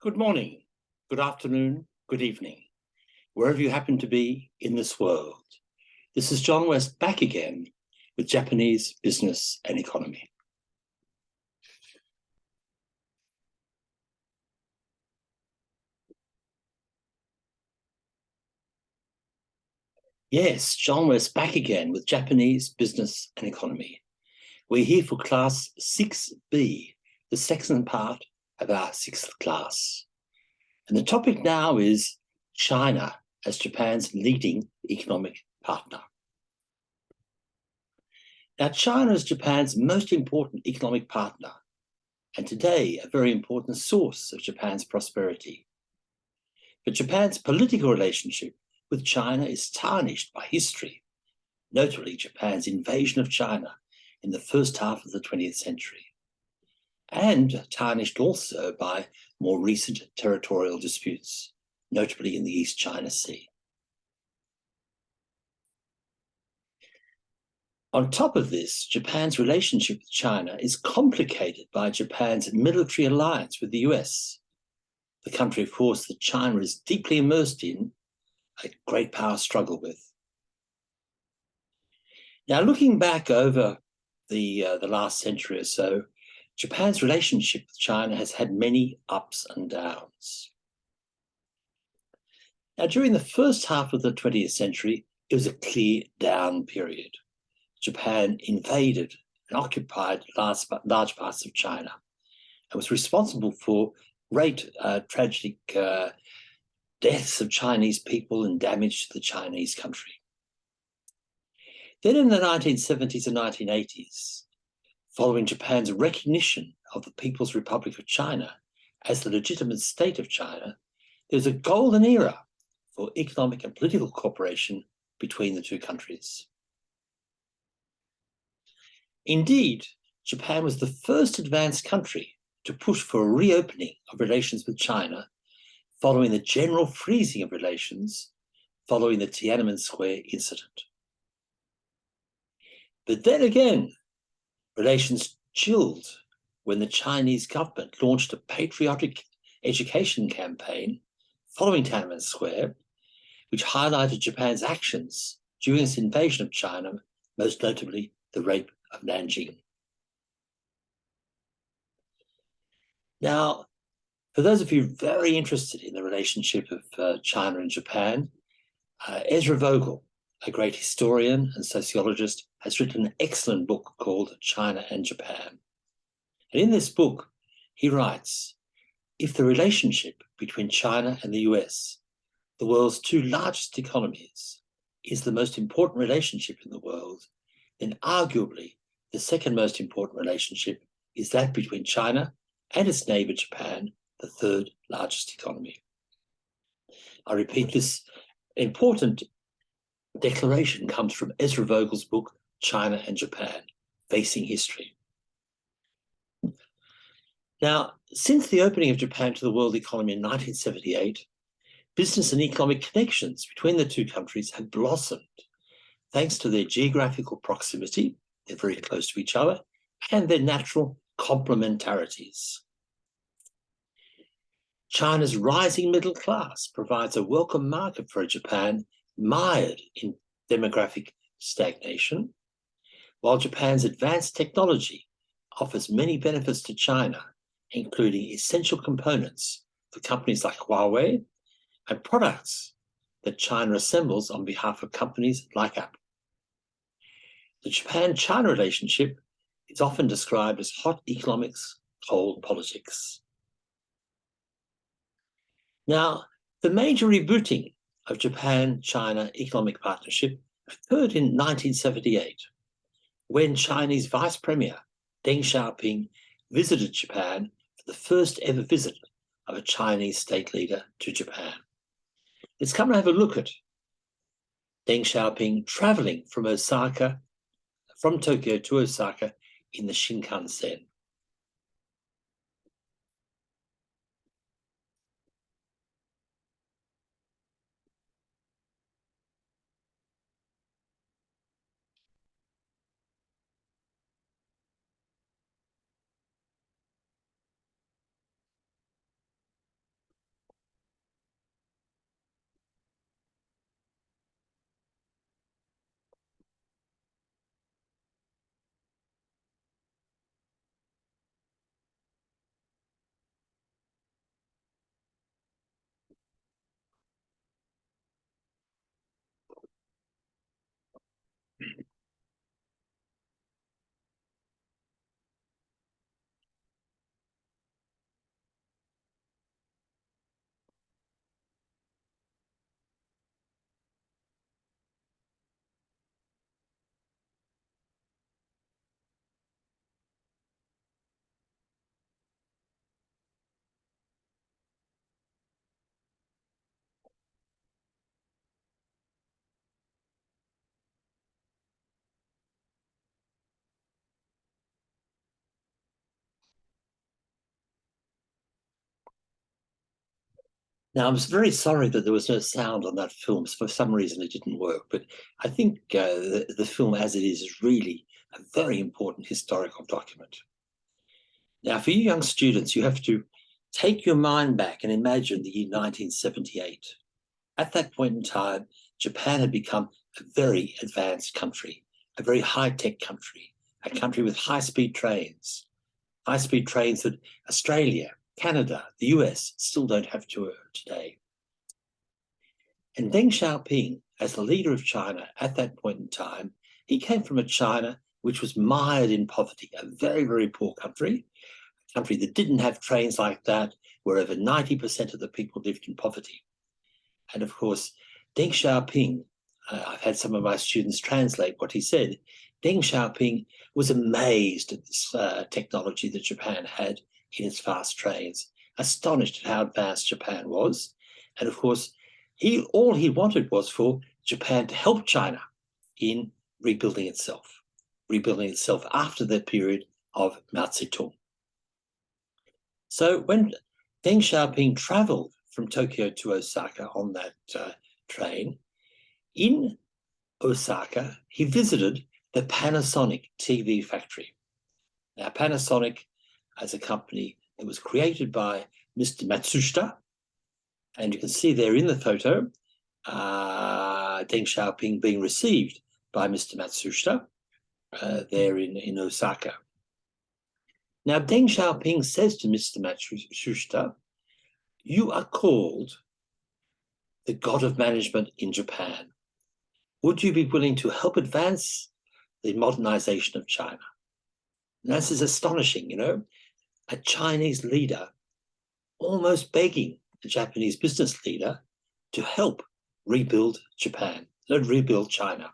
Good morning, good afternoon, good evening, wherever you happen to be in this world. This is John West back again with Japanese business and economy. Yes, John West back again with Japanese business and economy. We're here for class 6B, the second part of our sixth class. And the topic now is China as Japan's leading economic partner. Now, China is Japan's most important economic partner, and today a very important source of Japan's prosperity. But Japan's political relationship with China is tarnished by history, notably Japan's invasion of China in the first half of the 20th century, and tarnished also by more recent territorial disputes, notably in the East China Sea. On top of this, Japan's relationship with China is complicated by Japan's military alliance with the US, the country, of course, that China is deeply immersed in a great power struggle with. Now, looking back over the last century or so, Japan's relationship with China has had many ups and downs. Now, during the first half of the 20th century, it was a clear down period. Japan invaded and occupied large parts of China and was responsible for great tragic deaths of Chinese people and damage to the Chinese country. Then in the 1970s and 1980s, following Japan's recognition of the People's Republic of China as the legitimate state of China, there was a golden era for economic and political cooperation between the two countries. Indeed, Japan was the first advanced country to push for a reopening of relations with China following the general freezing of relations following the Tiananmen Square incident. But then again, relations chilled when the Chinese government launched a patriotic education campaign following Tiananmen Square, which highlighted Japan's actions during its invasion of China, most notably the rape of Nanjing. Now, for those of you very interested in the relationship of China and Japan, Ezra Vogel, a great historian and sociologist, has written an excellent book called China and Japan. And in this book, he writes, if the relationship between China and the US, the world's two largest economies, is the most important relationship in the world, then arguably the second most important relationship is that between China and its neighbor Japan, the third largest economy. I repeat, this important declaration comes from Ezra Vogel's book, China and Japan, Facing History. Now, since the opening of Japan to the world economy in 1978, business and economic connections between the two countries have blossomed thanks to their geographical proximity, they're very close to each other, and their natural complementarities. China's rising middle class provides a welcome market for a Japan mired in demographic stagnation, while Japan's advanced technology offers many benefits to China, including essential components for companies like Huawei and products that China assembles on behalf of companies like Apple. The Japan-China relationship is often described as hot economics, cold politics. Now, the major rebooting of Japan-China economic partnership occurred in 1978, when Chinese Vice Premier Deng Xiaoping visited Japan for the first ever visit of a Chinese state leader to Japan. Let's come and have a look at Deng Xiaoping traveling from Tokyo to Osaka in the Shinkansen. Now, I'm very sorry that there was no sound on that film. For some reason, it didn't work. But I think the film as it is really a very important historical document. Now, for you young students, you have to take your mind back and imagine the year 1978. At that point in time, Japan had become a very advanced country, a very high-tech country, a country with high-speed trains that Australia, Canada, the US still don't have today. And Deng Xiaoping, as the leader of China at that point in time, he came from a China which was mired in poverty, a very, very poor country, a country that didn't have trains like that, where over 90% of the people lived in poverty. And of course, Deng Xiaoping, I've had some of my students translate what he said. Deng Xiaoping was amazed at this technology that Japan had in its fast trains, astonished at how advanced Japan was. And of course, all he wanted was for Japan to help China in rebuilding itself after the period of Mao Zedong. So when Deng Xiaoping traveled from Tokyo to Osaka on that train, in Osaka, he visited the Panasonic TV factory. Now, Panasonic as a company that was created by Mr. Matsushita, and you can see there in the photo, Deng Xiaoping being received by Mr. Matsushita there in Osaka. Now, Deng Xiaoping says to Mr. Matsushita, "You are called the god of management in Japan. Would you be willing to help advance the modernization of China?" And this is astonishing, you know, a Chinese leader almost begging a Japanese business leader to help rebuild Japan, rebuild China.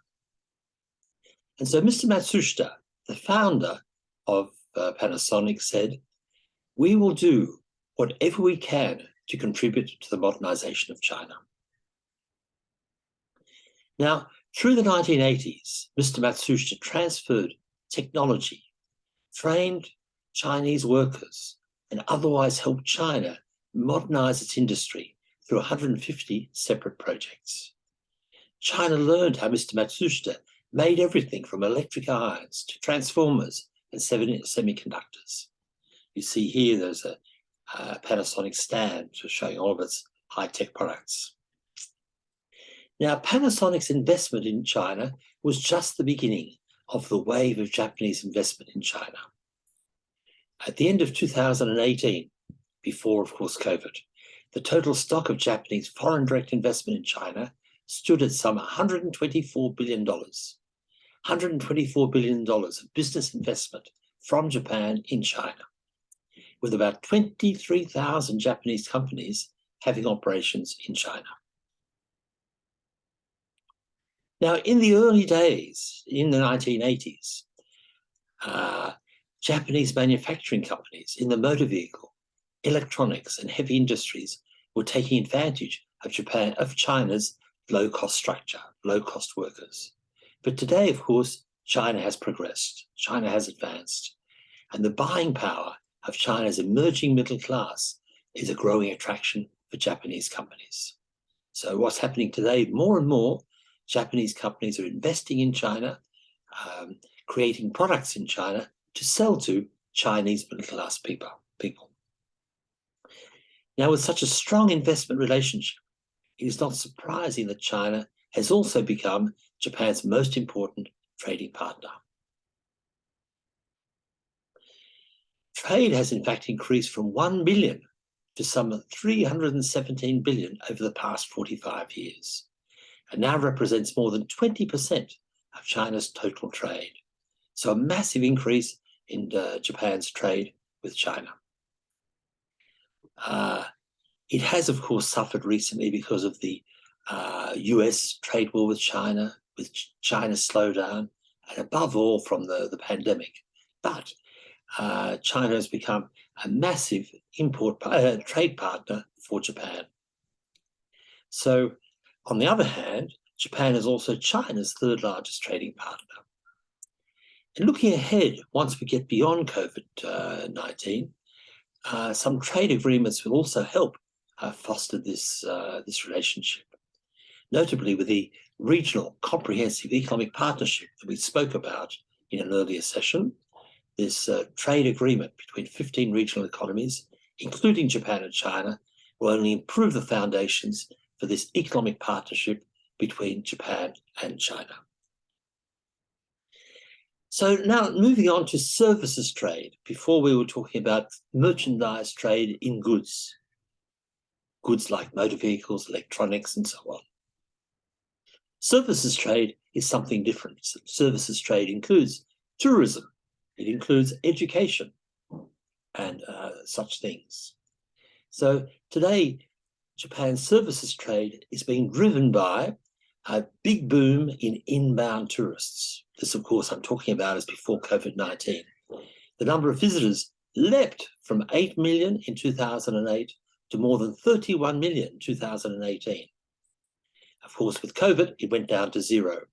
And so Mr. Matsushita, the founder of Panasonic, said, "We will do whatever we can to contribute to the modernization of China." Now, through the 1980s, Mr. Matsushita transferred technology, trained Chinese workers, and otherwise helped China modernize its industry through 150 separate projects. China learned how Mr. Matsushita made everything from electric irons to transformers and semiconductors. You see here, there's a Panasonic stand showing all of its high-tech products. Now, Panasonic's investment in China was just the beginning of the wave of Japanese investment in China. At the end of 2018, before, of course, COVID, the total stock of Japanese foreign direct investment in China stood at some $124 billion. $124 billion of business investment from Japan in China, with about 23,000 Japanese companies having operations in China. Now, in the early days, in the 1980s, Japanese manufacturing companies in the motor vehicle, electronics, and heavy industries were taking advantage of China's low-cost structure, low-cost workers. But today, of course, China has progressed, China has advanced, and the buying power of China's emerging middle class is a growing attraction for Japanese companies. So what's happening today, more and more, Japanese companies are investing in China, creating products in China to sell to Chinese middle-class people. Now, with such a strong investment relationship, it is not surprising that China has also become Japan's most important trading partner. Trade has in fact increased from 1 billion to some 317 billion over the past 45 years, and now represents more than 20% of China's total trade. So a massive increase in Japan's trade with China. It has, of course, suffered recently because of the US trade war with China's slowdown, and above all from the pandemic. But China has become a massive trade partner for Japan. So, on the other hand, Japan is also China's third largest trading partner. And looking ahead, once we get beyond COVID-19, some trade agreements will also help fostered this relationship, notably with the regional comprehensive economic partnership that we spoke about in an earlier session. This trade agreement between 15 regional economies, including Japan and China, will only improve the foundations for this economic partnership between Japan and China. So now moving on to services trade. Before we were talking about merchandise trade in goods like motor vehicles, electronics, and so on. Services trade is something different. Services trade includes tourism, it includes education, and such things. So today, Japan's services trade is being driven by a big boom in inbound tourists. This, of course, I'm talking about is before COVID-19. The number of visitors leapt from 8 million in 2008 to more than 31 million in 2018. Of course, with COVID, it went down to zero,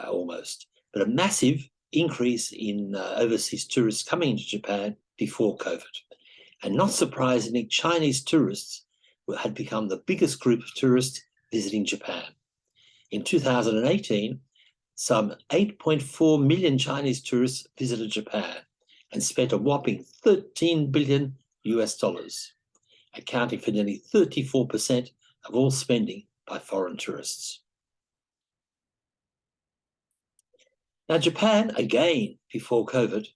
almost. But a massive increase in overseas tourists coming into Japan before COVID. And not surprisingly, Chinese tourists had become the biggest group of tourists visiting Japan. In 2018, some 8.4 million Chinese tourists visited Japan and spent a whopping $13 billion, accounting for nearly 34% of all spending by foreign tourists. Now, Japan, again, before COVID,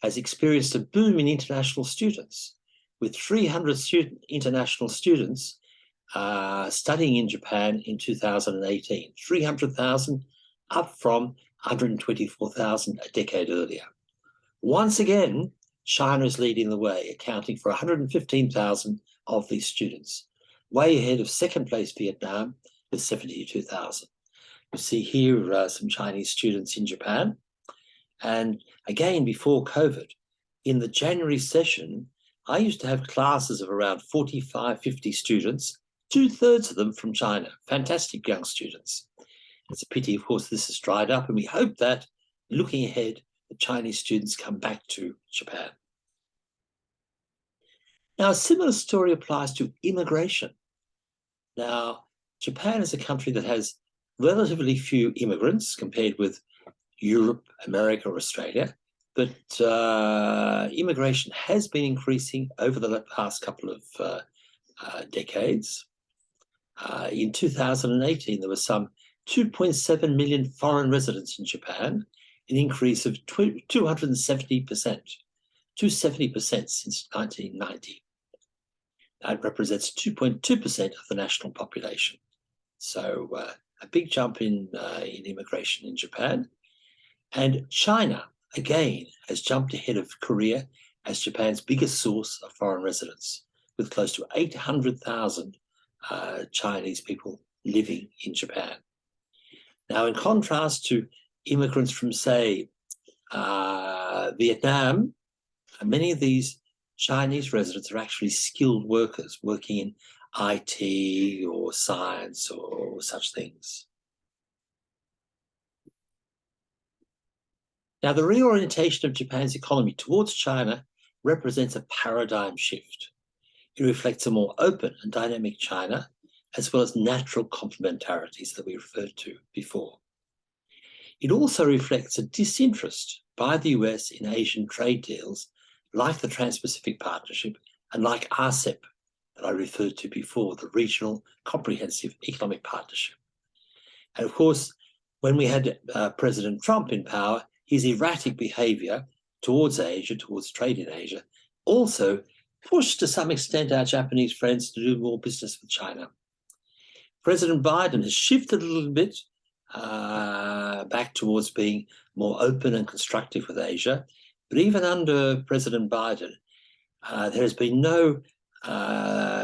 has experienced a boom in international students, with 300 international students studying in Japan in 2018, 300,000 up from 124,000 a decade earlier. Once again, China is leading the way, accounting for 115,000 of these students, way ahead of second place Vietnam with 72,000. You see here some Chinese students in Japan. And again, before COVID, in the January session, I used to have classes of around 45, 50 students, 2/3 of them from China, fantastic young students. It's a pity, of course, this has dried up, and we hope that, looking ahead, the Chinese students come back to Japan. Now, a similar story applies to immigration. Now, Japan is a country that has relatively few immigrants compared with Europe, America, or Australia, but immigration has been increasing over the past couple of decades. In 2018, there were some 2.7 million foreign residents in Japan, an increase of 270%, 270% since 1990. That represents 2.2% of the national population. So a big jump in immigration in Japan. And China, again, has jumped ahead of Korea as Japan's biggest source of foreign residents, with close to 800,000 Chinese people living in Japan. Now, in contrast to immigrants from, say, Vietnam, many of these Chinese residents are actually skilled workers working in IT or science or such things. Now, the reorientation of Japan's economy towards China represents a paradigm shift. It reflects a more open and dynamic China, as well as natural complementarities that we referred to before. It also reflects a disinterest by the US in Asian trade deals like the Trans-Pacific Partnership and like RCEP that I referred to before, the Regional Comprehensive Economic Partnership. And of course, when we had President Trump in power, his erratic behavior towards Asia, towards trade in Asia, also pushed to some extent our Japanese friends to do more business with China. President Biden has shifted a little bit back towards being more open and constructive with Asia. But even under President Biden, there has been no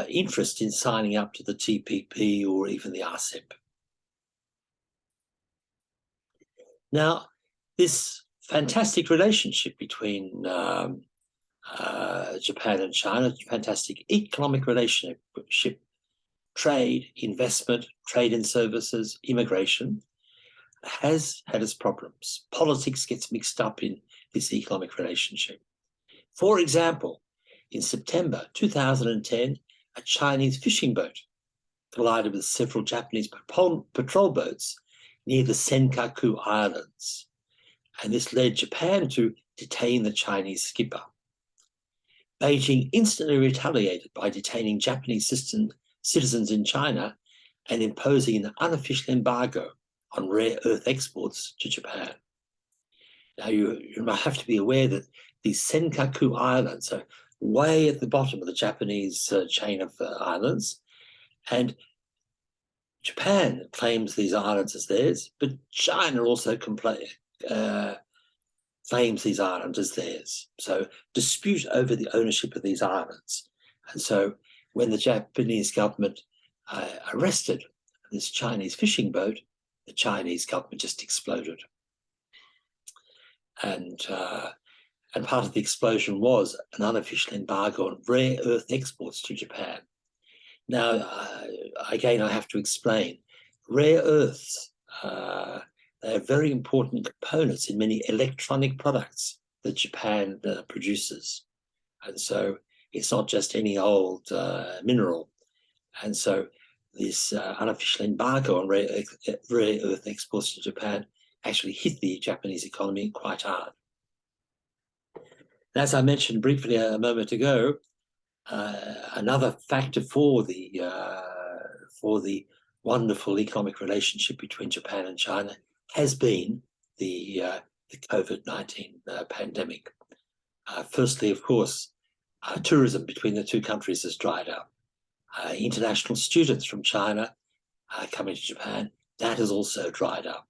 interest in signing up to the TPP or even the RCEP. Now, this fantastic relationship between Japan and China, fantastic economic relationship, trade, investment, trade in services, immigration, has had its problems. Politics gets mixed up in this economic relationship. For example, in September 2010, a Chinese fishing boat collided with several Japanese patrol boats near the Senkaku Islands, and this led Japan to detain the Chinese skipper. Beijing instantly retaliated by detaining Japanese citizens in China and imposing an unofficial embargo on rare earth exports to Japan. Now, you might have to be aware that these Senkaku Islands are way at the bottom of the Japanese chain of islands, and Japan claims these islands as theirs, but China also claims these islands as theirs. So dispute over the ownership of these islands. And so when the Japanese government arrested this Chinese fishing boat, the Chinese government just exploded. And part of the explosion was an unofficial embargo on rare earth exports to Japan. Now, again, I have to explain, rare earths, they are very important components in many electronic products that Japan produces. And so it's not just any old mineral. And so this unofficial embargo on rare earth exports to Japan actually hit the Japanese economy quite hard. And as I mentioned briefly a moment ago, another factor for the wonderful economic relationship between Japan and China has been the COVID-19 pandemic. Firstly, of course, tourism between the two countries has dried up. International students from China coming to Japan, that has also dried up.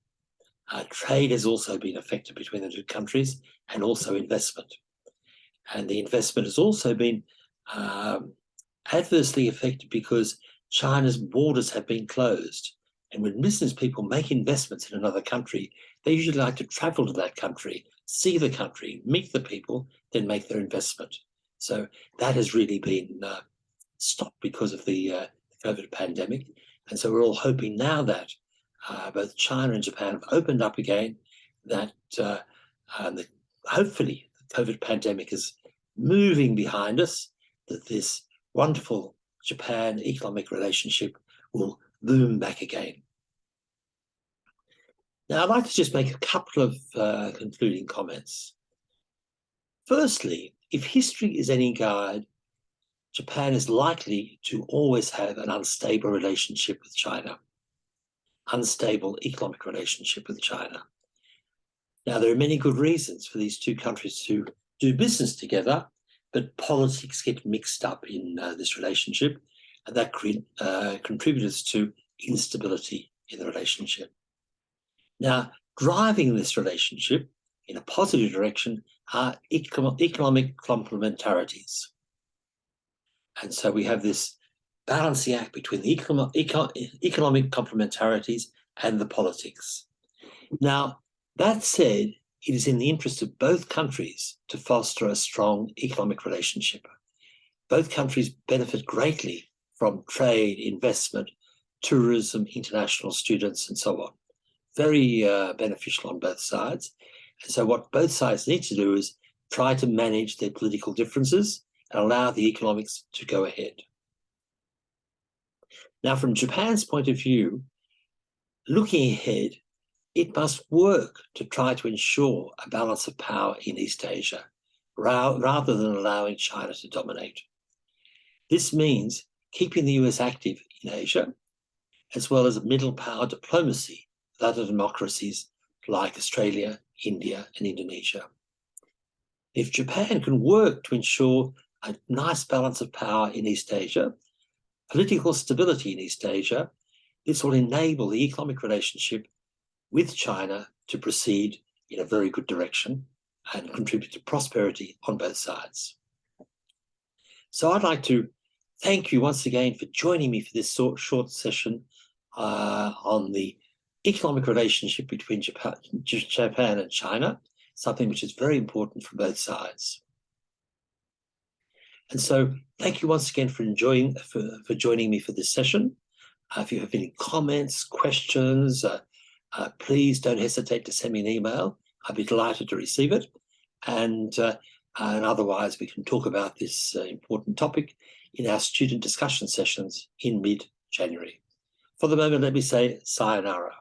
Trade has also been affected between the two countries, and also investment. And the investment has also been adversely affected because China's borders have been closed. And when business people make investments in another country, they usually like to travel to that country, see the country, meet the people, then make their investment. So that has really been stopped because of the COVID pandemic. And so we're all hoping now that both China and Japan have opened up again, that hopefully the COVID pandemic is moving behind us, that this wonderful Japan economic relationship will boom back again. Now, I'd like to just make a couple of concluding comments. Firstly, if history is any guide, Japan is likely to always have an unstable relationship with China, unstable economic relationship with China. Now, there are many good reasons for these two countries to do business together, but politics get mixed up in this relationship, and that contributes to instability in the relationship. Now, driving this relationship in a positive direction are economic complementarities. And so we have this balancing act between the economic complementarities and the politics. Now, that said, it is in the interest of both countries to foster a strong economic relationship. Both countries benefit greatly from trade, investment, tourism, international students, and so on. Very beneficial on both sides. And so what both sides need to do is try to manage their political differences and allow the economics to go ahead. Now, from Japan's point of view, looking ahead, it must work to try to ensure a balance of power in East Asia, rather than allowing China to dominate. This means keeping the US active in Asia, as well as middle power diplomacy with other democracies like Australia, India, and Indonesia. If Japan can work to ensure a nice balance of power in East Asia, political stability in East Asia, this will enable the economic relationship with China to proceed in a very good direction and contribute to prosperity on both sides. So I'd like to thank you once again for joining me for this short session on the economic relationship between Japan and China, something which is very important for both sides. And so thank you once again for joining me for this session. If you have any comments, questions, please don't hesitate to send me an email. I'd be delighted to receive it. And And otherwise, we can talk about this important topic in our student discussion sessions in mid-January. For the moment, let me say sayonara.